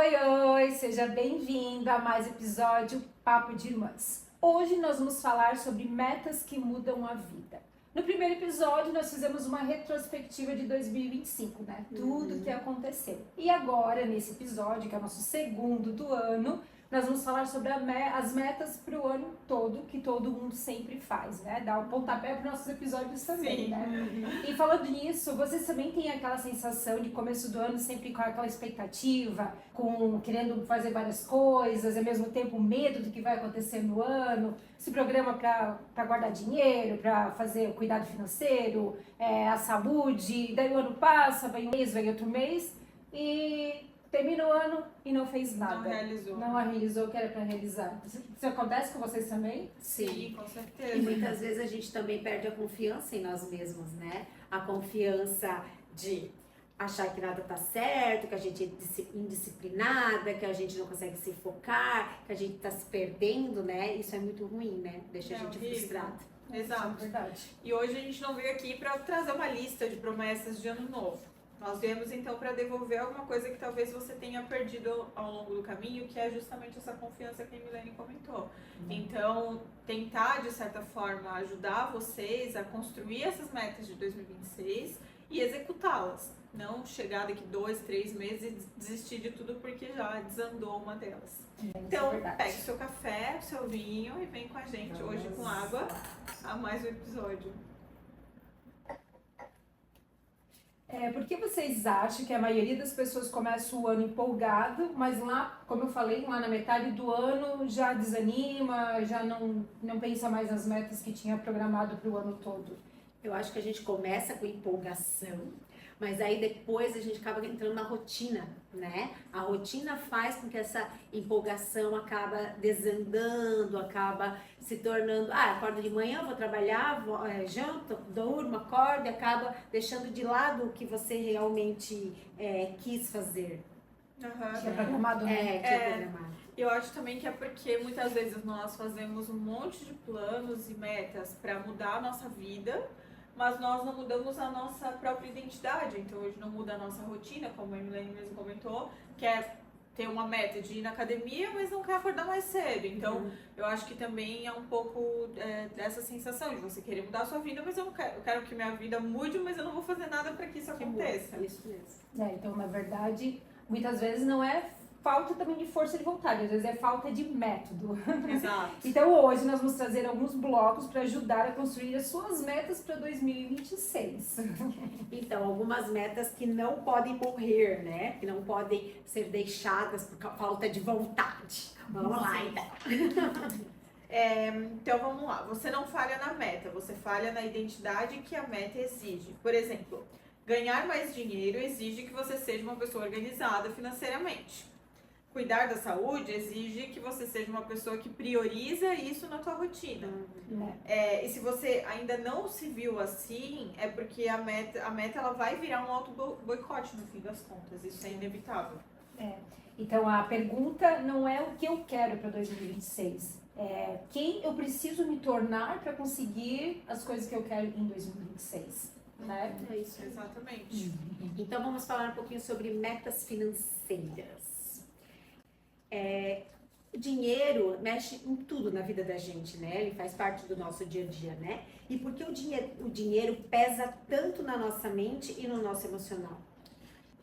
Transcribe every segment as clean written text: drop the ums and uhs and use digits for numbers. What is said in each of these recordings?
Oi, seja bem-vindo a mais episódio Papo de Irmãs. Hoje nós vamos falar sobre metas que mudam a vida. No primeiro episódio nós fizemos uma retrospectiva de 2025, né? Tudo que aconteceu. E agora, nesse episódio, que é o nosso segundo do ano, nós vamos falar sobre as metas para o ano todo, que todo mundo sempre faz, né? Dá um pontapé para os nossos episódios também, Sim. né? E falando nisso, vocês também têm aquela sensação de começo do ano sempre com aquela expectativa, querendo fazer várias coisas, ao mesmo tempo medo do que vai acontecer no ano, se programa para guardar dinheiro, para fazer o cuidado financeiro, a saúde, daí o ano passa, vem um mês, vem outro mês, e termina o ano e não fez nada. Não realizou o que era para realizar. Isso acontece com vocês também? Sim, com certeza. E muitas vezes a gente também perde a confiança em nós mesmos, né? A confiança de achar que nada tá certo, que a gente é indisciplinada, que a gente não consegue se focar, que a gente tá se perdendo, né? Isso é muito ruim, né? Deixa a gente frustrado. Exato. É verdade. E hoje a gente não veio aqui para trazer uma lista de promessas de ano novo. Nós viemos então para devolver alguma coisa que talvez você tenha perdido ao longo do caminho, que é justamente essa confiança que a Milene comentou. Então, tentar de certa forma ajudar vocês a construir essas metas de 2026 e executá-las. Não chegar daqui 2, 3 meses e desistir de tudo porque já desandou uma delas. Então, pegue o seu café, o seu vinho e vem com a gente hoje com água a mais um episódio. Por que vocês acham que a maioria das pessoas começa o ano empolgado, mas lá, como eu falei, lá na metade do ano já desanima, já não pensa mais nas metas que tinha programado para o ano todo? Eu acho que a gente começa com empolgação, mas aí depois a gente acaba entrando na rotina, né? A rotina faz com que essa empolgação acaba desandando, acaba se tornando, acordo de manhã, vou trabalhar, janto, durmo, acordo e acaba deixando de lado o que você realmente quis fazer. Tinha programado, né? Tinha programado. Eu acho também que é porque muitas vezes nós fazemos um monte de planos e metas para mudar a nossa vida, mas nós não mudamos a nossa própria identidade. Então hoje não muda a nossa rotina, como a Milene mesmo comentou, que é ter uma meta de ir na academia, mas não quer acordar mais cedo. Então eu acho que também é um pouco dessa sensação de você querer mudar a sua vida, mas eu quero que minha vida mude, mas eu não vou fazer nada para que isso aconteça. Isso mesmo. Então, na verdade, muitas vezes não é falta também de força de vontade, às vezes é falta de método. Exato. Então hoje nós vamos trazer alguns blocos para ajudar a construir as suas metas para 2026. Então, algumas metas que não podem morrer, né? Que não podem ser deixadas por falta de vontade. Vamos lá, então. Então vamos lá, você não falha na meta, você falha na identidade que a meta exige. Por exemplo, ganhar mais dinheiro exige que você seja uma pessoa organizada financeiramente. Cuidar da saúde exige que você seja uma pessoa que prioriza isso na tua rotina. E se você ainda não se viu assim, é porque a meta ela vai virar um auto-boicote no fim das contas. Isso é inevitável. Então a pergunta não é o que eu quero para 2026. É quem eu preciso me tornar para conseguir as coisas que eu quero em 2026. Né? É isso. Exatamente. Então vamos falar um pouquinho sobre metas financeiras. O dinheiro mexe em tudo na vida da gente, né? Ele faz parte do nosso dia a dia, né? E por que o dinheiro pesa tanto na nossa mente e no nosso emocional?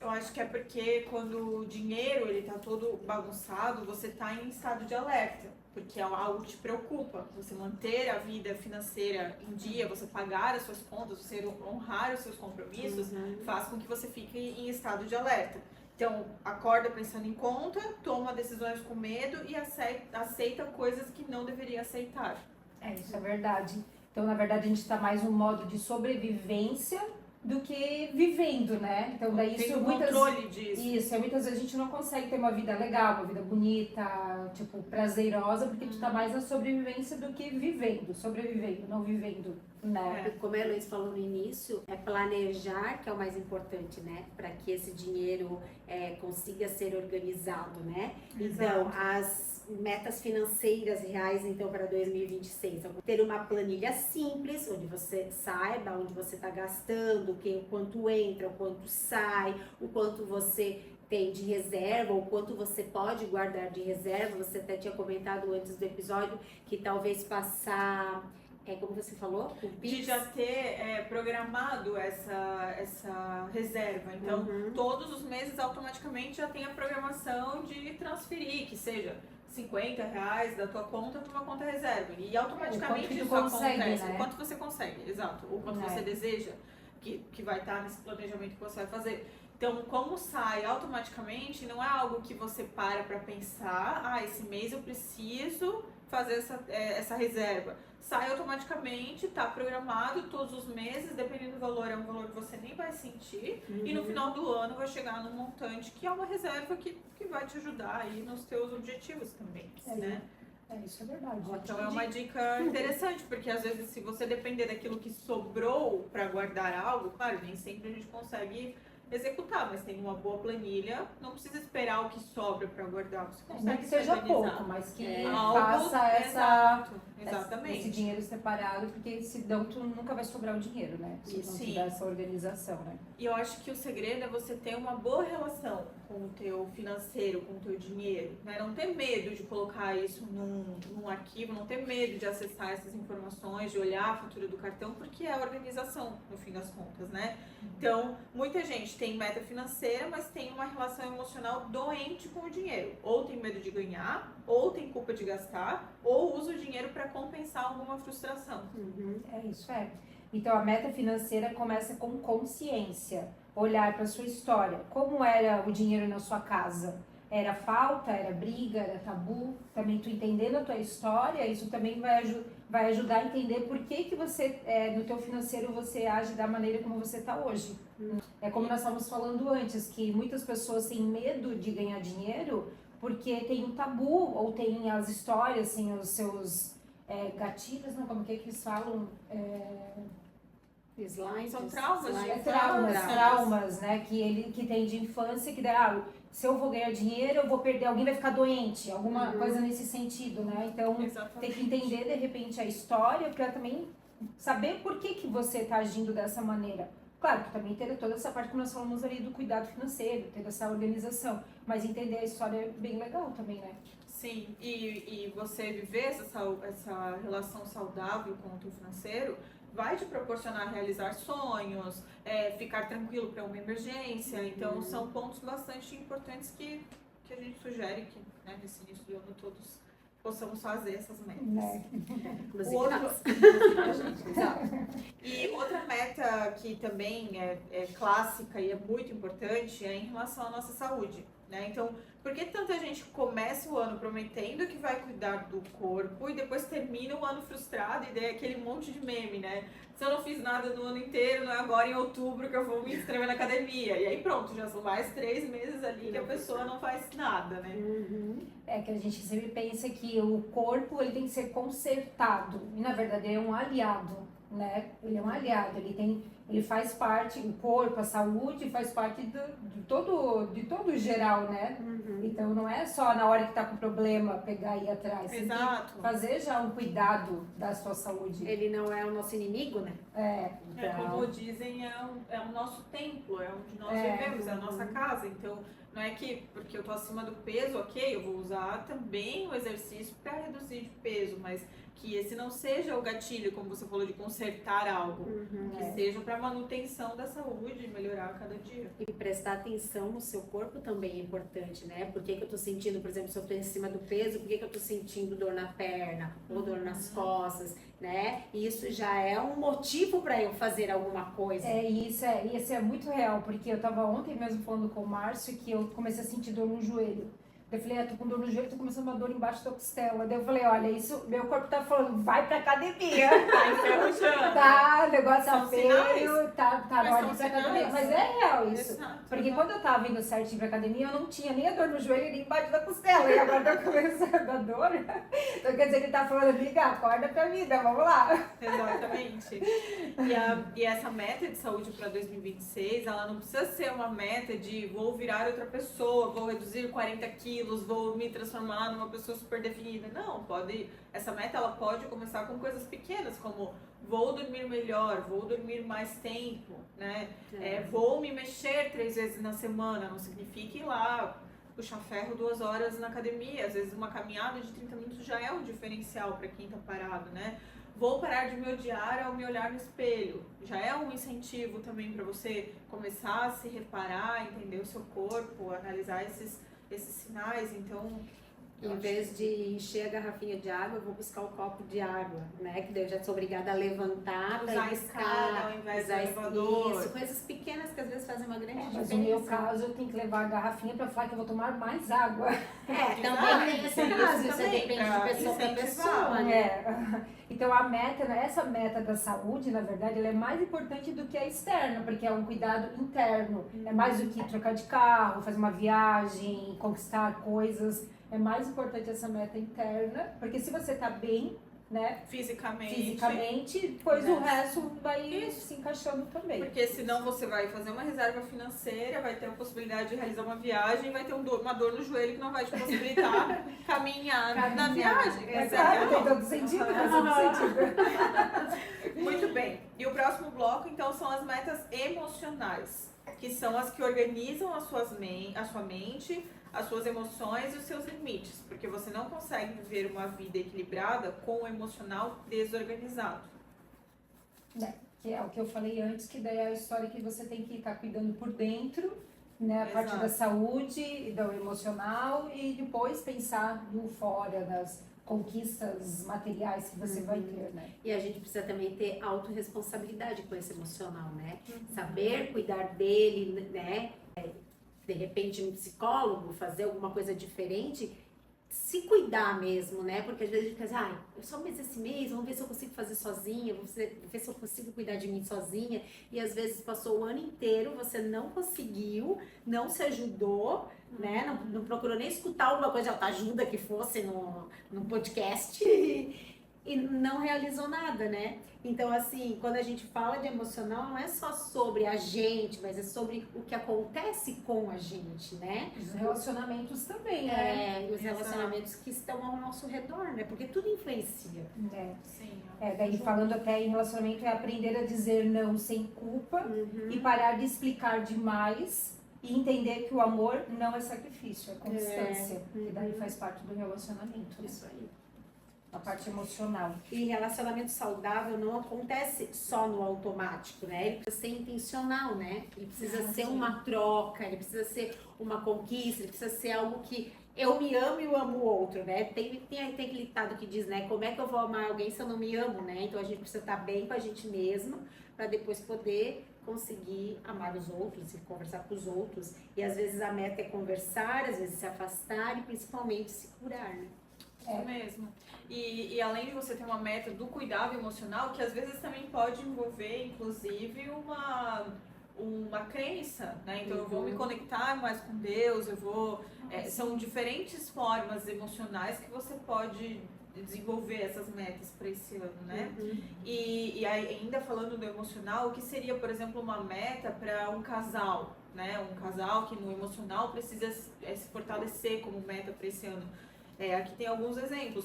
Eu acho que é porque quando o dinheiro ele tá todo bagunçado, você tá em estado de alerta, porque algo te preocupa. Você manter a vida financeira em dia, você pagar as suas contas, você honrar os seus compromissos, faz com que você fique em estado de alerta. Então, acorda pensando em conta, toma decisões com medo e aceita coisas que não deveria aceitar. Isso é verdade. Então, na verdade, a gente está mais no modo de sobrevivência do que vivendo, né? Então, daí Tem um controle disso. Isso, muitas vezes a gente não consegue ter uma vida legal, uma vida bonita, tipo, prazerosa, porque tu tá mais na sobrevivência do que vivendo, sobrevivendo, não vivendo, né? Como a Heloísa falou no início, é planejar que é o mais importante, né? Para que esse dinheiro consiga ser organizado, né? Então, as metas financeiras reais, então, para 2026. Então, ter uma planilha simples, onde você saiba onde você está gastando, o quanto entra, o quanto sai, o quanto você tem de reserva ou quanto você pode guardar de reserva. Você até tinha comentado antes do episódio que talvez passar, como você falou, o de Pix. já ter programado essa reserva. Então, todos os meses automaticamente já tem a programação de transferir, que seja R$50 da tua conta para uma conta reserva. E automaticamente isso acontece. Né? O quanto você consegue, exato. O quanto você deseja, que vai estar nesse planejamento que você vai fazer. Então, como sai automaticamente, não é algo que você para pensar, esse mês eu preciso fazer essa reserva. Sai automaticamente, está programado todos os meses, dependendo do valor, é um valor que você nem vai sentir. E no final do ano vai chegar num montante que é uma reserva que vai te ajudar aí nos teus objetivos também, né? Isso é verdade. Então é uma dica interessante, porque às vezes se você depender daquilo que sobrou para guardar algo, claro, nem sempre a gente consegue executar, mas tem uma boa planilha, não precisa esperar o que sobra para guardar, você consegue não que seja organizar. pouco, mas que Algo, faça exatamente. esse dinheiro separado, porque senão tu nunca vai sobrar o dinheiro, né? Se não tiver essa organização, né? E eu acho que o segredo é você ter uma boa relação com o teu financeiro, com o teu dinheiro, né? Não ter medo de colocar isso num arquivo, não ter medo de acessar essas informações, de olhar a fatura do cartão, porque é a organização, no fim das contas, né? Então, muita gente tem meta financeira, mas tem uma relação emocional doente com o dinheiro. Ou tem medo de ganhar, ou tem culpa de gastar, ou usa o dinheiro para compensar alguma frustração. Isso. Então, a meta financeira começa com consciência. Olhar para sua história. Como era o dinheiro na sua casa? Era falta? Era briga? Era tabu? Também tu entendendo a tua história, isso também vai ajudar a entender por que você, no teu financeiro, você age da maneira como você está hoje. É como nós estávamos falando antes, que muitas pessoas têm medo de ganhar dinheiro porque tem um tabu, ou tem as histórias, assim, os seus gatilhos, não, como que eles falam? Slides, são traumas de traumas, né, que tem de infância, que se eu vou ganhar dinheiro, eu vou perder, alguém vai ficar doente, alguma coisa nesse sentido, né? Então, tem que entender, de repente, a história para também saber por que você está agindo dessa maneira. Claro que também ter toda essa parte que nós falamos ali do cuidado financeiro, ter essa organização, mas entender a história é bem legal também, né? Sim, e você viver essa relação saudável com o teu financeiro vai te proporcionar realizar sonhos, ficar tranquilo para uma emergência. Então, são pontos bastante importantes que a gente sugere que, né, nesse início do ano todos possamos fazer essas metas. E outra meta que também é clássica e é muito importante é em relação à nossa saúde, né? Então, por que tanta gente começa o ano prometendo que vai cuidar do corpo e depois termina o ano frustrado e daí aquele monte de meme, né? Se eu não fiz nada no ano inteiro, não é agora em outubro que eu vou me inscrever na academia. E aí pronto, já são mais 3 meses ali que a pessoa não faz nada, né? É que a gente sempre pensa que o corpo ele tem que ser consertado. E na verdade ele é um aliado, né? Ele é um aliado, ele faz parte, o corpo, a saúde faz parte de todo o geral, né? Então não é só na hora que tá com problema pegar e ir atrás. Exato. Fazer já um cuidado da sua saúde. Ele não é o nosso inimigo, né? Como dizem, é o nosso templo, é onde nós vivemos, é a nossa casa. Então, não é que porque eu tô acima do peso, ok, eu vou usar também o exercício para reduzir de peso, mas que esse não seja o gatilho, como você falou, de consertar algo, que seja para manutenção da saúde e melhorar a cada dia. E prestar atenção no seu corpo também é importante, né? Por que eu tô sentindo, por exemplo, se eu tô em cima do peso, por que eu tô sentindo dor na perna ou dor nas costas, né? Isso já é um motivo para eu fazer alguma coisa. Isso é muito real, porque eu tava ontem mesmo falando com o Márcio que eu comecei a sentir dor no joelho. Eu falei, tô com dor no joelho, tô começando uma dor embaixo da costela. Daí eu falei, olha, isso, meu corpo tá falando, vai pra academia. Tá enferrujando. Tá, o negócio tá feio, sinais. tá na hora de ir pra academia. Mas é real isso. Exato. Porque quando eu tava indo certinho pra academia, eu não tinha nem a dor no joelho, nem embaixo da costela. E agora tá começando a dor. Então quer dizer que ele tá falando, amiga, acorda pra vida, vamos lá. Exatamente. E essa meta de saúde para 2026, ela não precisa ser uma meta de vou virar outra pessoa, vou reduzir 40 quilos, vou me transformar numa pessoa super definida. Não, essa meta ela pode começar com coisas pequenas, como vou dormir melhor, vou dormir mais tempo, né? Vou me mexer 3 vezes na semana, não significa ir lá puxar ferro 2 horas na academia, às vezes uma caminhada de 30 minutos já é um diferencial para quem tá parado, né? Vou parar de me odiar ao me olhar no espelho, já é um incentivo também para você começar a se reparar, entender o seu corpo, analisar esses sinais, então... Em vez de encher a garrafinha de água, eu vou buscar o copo de água, né? Que daí eu já sou obrigada a levantar para Usar a buscar, escada ao invés do elevador. isso, coisas pequenas que às vezes fazem uma grande diferença. Mas no meu caso, eu tenho que levar a garrafinha para falar que eu vou tomar mais água. Também tem esse caso, isso também, depende de pessoa para pessoa, né? Então a meta, essa meta da saúde, na verdade, ela é mais importante do que a externa, porque é um cuidado interno. É mais do que trocar de carro, fazer uma viagem, conquistar coisas. É mais importante essa meta interna, porque se você tá bem, né, fisicamente, depois o resto vai se encaixando também. Porque senão você vai fazer uma reserva financeira, vai ter a possibilidade de realizar uma viagem, vai ter uma dor no joelho que não vai te possibilitar caminhar na viagem. Exato, tem todo sentido, faz todo sentido. Muito bem. E o próximo bloco, então, são as metas emocionais, que são as que organizam a sua mente, as suas emoções e os seus limites, porque você não consegue viver uma vida equilibrada com o emocional desorganizado. Que é o que eu falei antes, que daí é a história que você tem que estar cuidando por dentro, né, a parte da saúde e do emocional, e depois pensar no fora, das conquistas materiais que você vai ter, né? E a gente precisa também ter autorresponsabilidade com esse emocional, né? Saber cuidar dele, né? De repente um psicólogo, fazer alguma coisa diferente, se cuidar mesmo, né? Porque às vezes a gente pensa, eu só mês esse mês, vamos ver se eu consigo fazer sozinha, vamos ver se eu consigo cuidar de mim sozinha. E às vezes passou o ano inteiro, você não conseguiu, não se ajudou, né? Não procurou nem escutar alguma coisa de autoajuda que fosse no podcast e não realizou nada, né? Então, assim, quando a gente fala de emocional, não é só sobre a gente, mas é sobre o que acontece com a gente, né? Os relacionamentos também, né? E os relacionamentos que estão ao nosso redor, né? Porque tudo influencia. Sim. Daí falando até em relacionamento, é aprender a dizer não sem culpa e parar de explicar demais e entender que o amor não é sacrifício, é constância. E daí faz parte do relacionamento. Isso aí. A parte emocional. E relacionamento saudável não acontece só no automático, né? Ele precisa ser intencional, né? Ele precisa ser uma troca, ele precisa ser uma conquista, ele precisa ser algo que eu me amo e eu amo o outro, né? Tem aquele ditado que diz, né? Como é que eu vou amar alguém se eu não me amo, né? Então a gente precisa estar bem com a gente mesmo para depois poder conseguir amar os outros e conversar com os outros. E às vezes a meta é conversar, às vezes se afastar e principalmente se curar, né? Isso mesmo. E além de você ter uma meta do cuidado emocional, que às vezes também pode envolver, inclusive, uma crença, né? Então eu vou me conectar mais com Deus, são diferentes formas emocionais que você pode desenvolver essas metas para esse ano, né? E ainda falando do emocional, o que seria, por exemplo, uma meta para um casal, né? Um casal que no emocional precisa se fortalecer como meta para esse ano. Aqui tem alguns exemplos,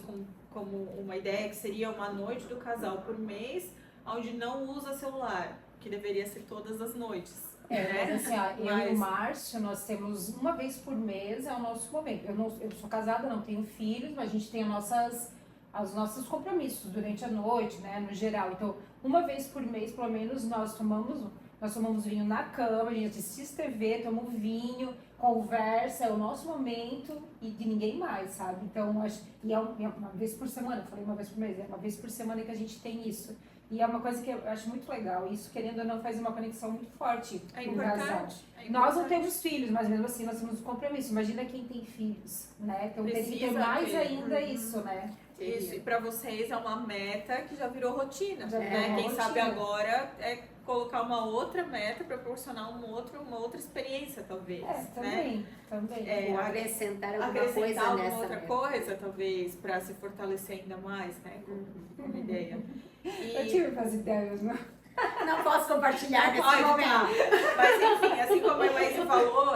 como uma ideia que seria uma noite do casal por mês, onde não usa celular, que deveria ser todas as noites. Mas assim, eu e o Márcio, nós temos uma vez por mês, é o nosso momento. Eu sou casada, não tenho filhos, mas a gente tem os nossos compromissos durante a noite, né, no geral. Então, uma vez por mês, pelo menos, nós tomamos vinho na cama, a gente assiste TV, toma um vinho, conversa, é o nosso momento e de ninguém mais, sabe? Então, é uma vez por semana, eu falei uma vez por mês, é uma vez por semana que a gente tem isso. E é uma coisa que eu acho muito legal, isso, querendo ou não, faz uma conexão muito forte com o casal. Nós não temos filhos, mas mesmo assim nós temos um compromisso. Imagina quem tem filhos, né? Então tem que ter mais ainda isso, né? Isso, e pra vocês é uma meta que já virou rotina, Já né? virou Quem rotina. sabe agora é colocar uma outra meta para proporcionar uma outra experiência, talvez. Também. Ou acrescentar alguma outra coisa, talvez, para se fortalecer ainda mais, né? Como ideia. Eu tive as ideias, né? Não posso compartilhar nesse momento. Mas enfim, assim como a Elaine falou,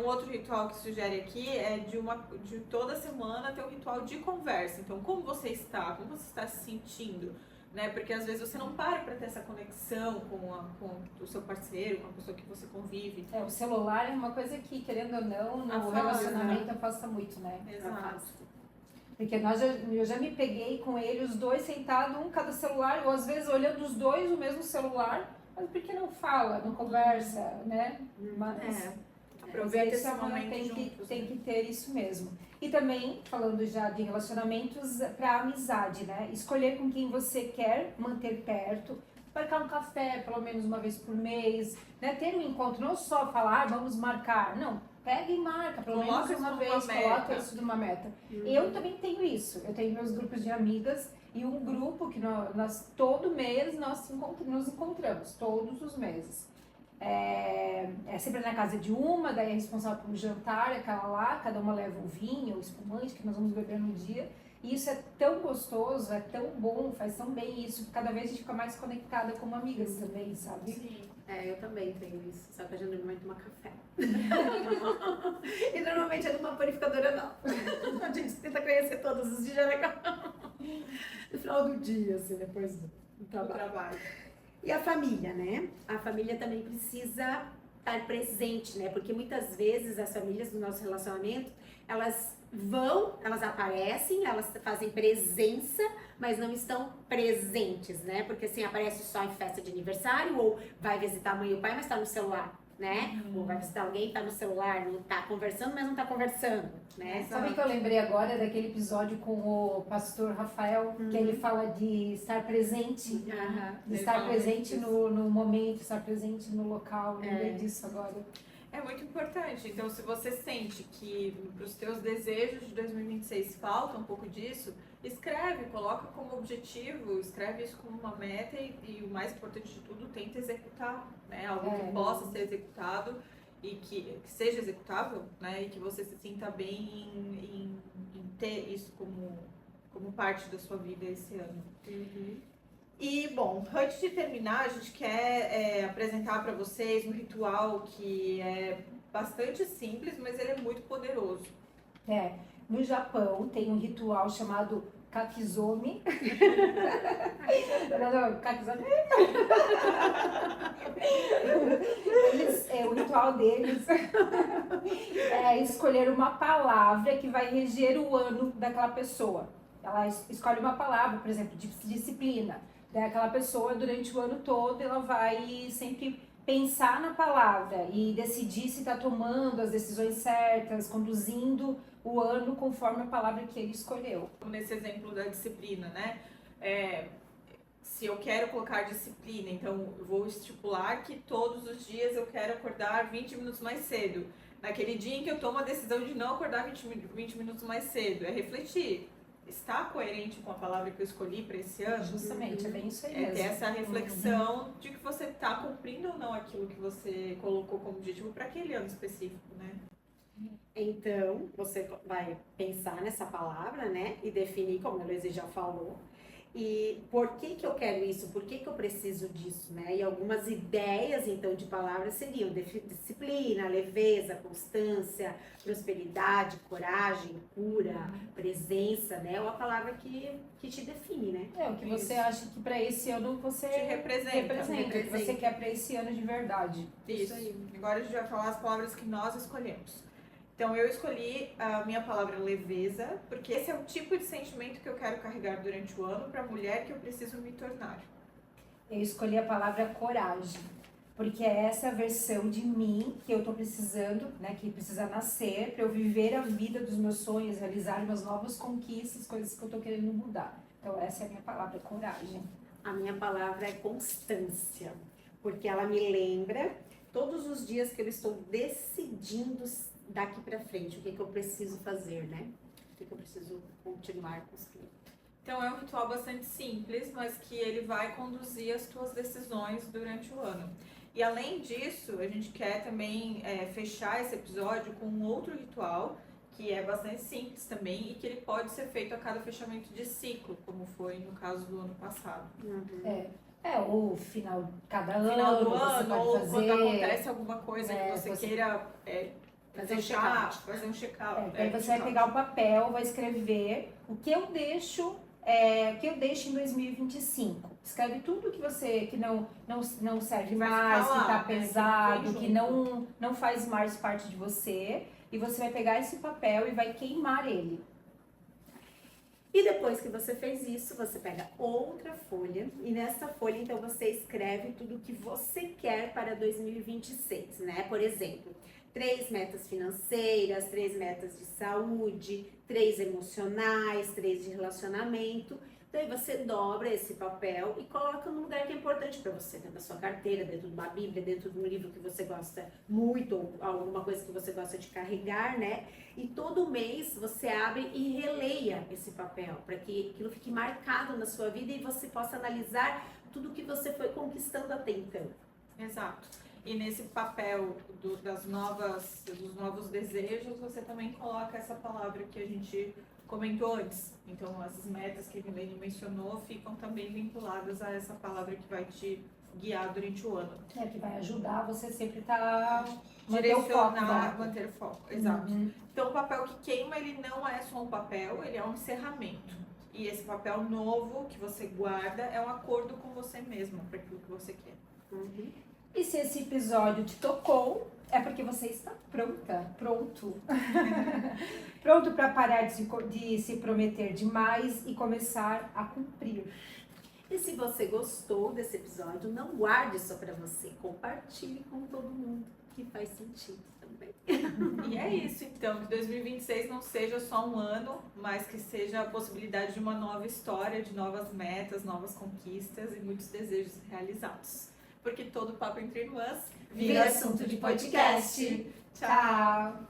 um outro ritual que sugere aqui é de toda semana ter um ritual de conversa. Então, como você está? Como você está se sentindo? né? Porque às vezes você não para ter essa conexão com o seu parceiro, com a pessoa que você convive. O celular é uma coisa que, querendo ou não, no Afasta, relacionamento afasta muito, né? Exato. Porque eu já me peguei com ele, os dois sentados, um cada celular, ou às vezes olhando os dois o mesmo celular, mas por que não fala, não conversa, né? Mas Aproveita esse isso momento tem juntos, que ter isso mesmo. E também, falando já de relacionamentos, para amizade, né? Escolher com quem você quer manter perto, marcar um café pelo menos uma vez por mês, né? Ter um encontro, não só falar, vamos marcar, não. Pega e marca, pelo menos uma vez, coloca isso numa meta. Eu também tenho isso. Eu tenho meus grupos de amigas e um grupo que nós todo mês nós nos encontramos, todos os meses. É sempre na casa de uma, daí é responsável pelo jantar, aquela lá, cada uma leva um vinho ou espumante que nós vamos beber no dia. E isso é tão gostoso, é tão bom, faz tão bem isso, cada vez a gente fica mais conectada como amigas também, sabe? Sim. Eu também tenho isso, só que a gente normalmente toma café. E normalmente é numa panificadora não. A gente tenta conhecer todos os dias, é legal. No final do dia, assim, depois do trabalho. E a família, né? A família também precisa estar presente, né? Porque muitas vezes as famílias do nosso relacionamento, elas aparecem, elas fazem presença, mas não estão presentes, né? Porque assim, aparece só em festa de aniversário, ou vai visitar a mãe e o pai, mas tá no celular, né? Ou vai visitar alguém, tá no celular, não tá conversando, mas não tá conversando, né? Sabe que eu lembrei agora daquele episódio com o pastor Rafael, que ele fala de estar presente, de estar presente no momento, estar presente no local, lembrei disso agora. É muito importante. Então, se você sente que para os teus desejos de 2026 falta um pouco disso, escreve, coloca como objetivo, escreve isso como uma meta e o mais importante de tudo, tenta executar, né? Algo que possa ser executado e que seja executável, né? E que você se sinta bem em ter isso como parte da sua vida esse ano. E, bom, antes de terminar, a gente quer apresentar para vocês um ritual que é bastante simples, mas ele é muito poderoso. No Japão tem um ritual chamado Kakizomi. Kakizomi. O ritual deles é escolher uma palavra que vai reger o ano daquela pessoa. Ela escolhe uma palavra, por exemplo, disciplina. Aquela pessoa, durante o ano todo, ela vai sempre pensar na palavra e decidir se está tomando as decisões certas, conduzindo o ano conforme a palavra que ele escolheu. Nesse exemplo da disciplina, né? Se eu quero colocar disciplina, então eu vou estipular que todos os dias eu quero acordar 20 minutos mais cedo. Naquele dia em que eu tomo a decisão de não acordar 20 minutos mais cedo, é refletir. Está coerente com a palavra que eu escolhi para esse ano? Justamente, é bem isso aí mesmo. É ter essa reflexão de que você está cumprindo ou não aquilo que você colocou como objetivo para aquele ano específico, né? Então, você vai pensar nessa palavra, né? E definir, como a Luísa já falou. E por que eu quero isso? Por que eu preciso disso, né? E algumas ideias, então, de palavras seriam disciplina, leveza, constância, prosperidade, coragem, cura, presença, né? Ou a palavra que te define, né? O que você acha que para esse ano você te representa. O que você quer para esse ano de verdade. Isso aí. Agora a gente vai falar as palavras que nós escolhemos. Então, eu escolhi a minha palavra leveza, porque esse é o tipo de sentimento que eu quero carregar durante o ano para a mulher que eu preciso me tornar. Eu escolhi a palavra coragem, porque é essa versão de mim que eu tô precisando, né, que precisa nascer para eu viver a vida dos meus sonhos, realizar minhas novas conquistas, coisas que eu tô querendo mudar. Então, essa é a minha palavra, coragem. A minha palavra é constância, porque ela me lembra todos os dias que eu estou decidindo daqui para frente, o que eu preciso fazer, né? O que eu preciso continuar construindo. Então é um ritual bastante simples, mas que ele vai conduzir as tuas decisões durante o ano. E além disso, a gente quer também fechar esse episódio com um outro ritual, que é bastante simples também, e que ele pode ser feito a cada fechamento de ciclo, como foi no caso do ano passado. Ou final, cada ano, final do você ano, pode ou fazer, quando acontece alguma coisa que você queira fazer um fechar, fazer um check-out. Aí você vai pegar o papel, vai escrever o que eu deixo que eu deixo em 2025. Escreve tudo que você que não serve Vai mais, ficar que lá, tá né? pesado, Que que não faz mais parte de você. E você vai pegar esse papel e vai queimar ele. E depois que você fez isso, você pega outra folha e nessa folha, então, você escreve tudo o que você quer para 2026, né? Por exemplo, 3 metas financeiras, 3 metas de saúde, 3 emocionais, 3 de relacionamento. Então, aí você dobra esse papel e coloca num lugar que é importante para você, dentro da sua carteira, dentro de uma bíblia, dentro de um livro que você gosta muito, ou alguma coisa que você gosta de carregar, né? E todo mês você abre e releia esse papel, para que aquilo fique marcado na sua vida e você possa analisar tudo que você foi conquistando até então. Exato. E nesse papel dos novos desejos, você também coloca essa palavra que a gente comentou antes. Então, essas metas que a Milene mencionou ficam também vinculadas a essa palavra que vai te guiar durante o ano. Que vai ajudar você sempre tá Direcionar, manter o foco. Exato. Uhum. Então, o papel que queima, ele não é só um papel, ele é um encerramento. E esse papel novo que você guarda é um acordo com você mesmo, para aquilo que você quer. Uhum. E se esse episódio te tocou, é porque você está pronto. Pronto para parar de se prometer demais e começar a cumprir. E se você gostou desse episódio, não guarde só para você, compartilhe com todo mundo, que faz sentido também. E é isso, então, que 2026 não seja só um ano, mas que seja a possibilidade de uma nova história, de novas metas, novas conquistas e muitos desejos realizados. Porque todo papo entre irmãs Vira assunto de podcast. Tchau!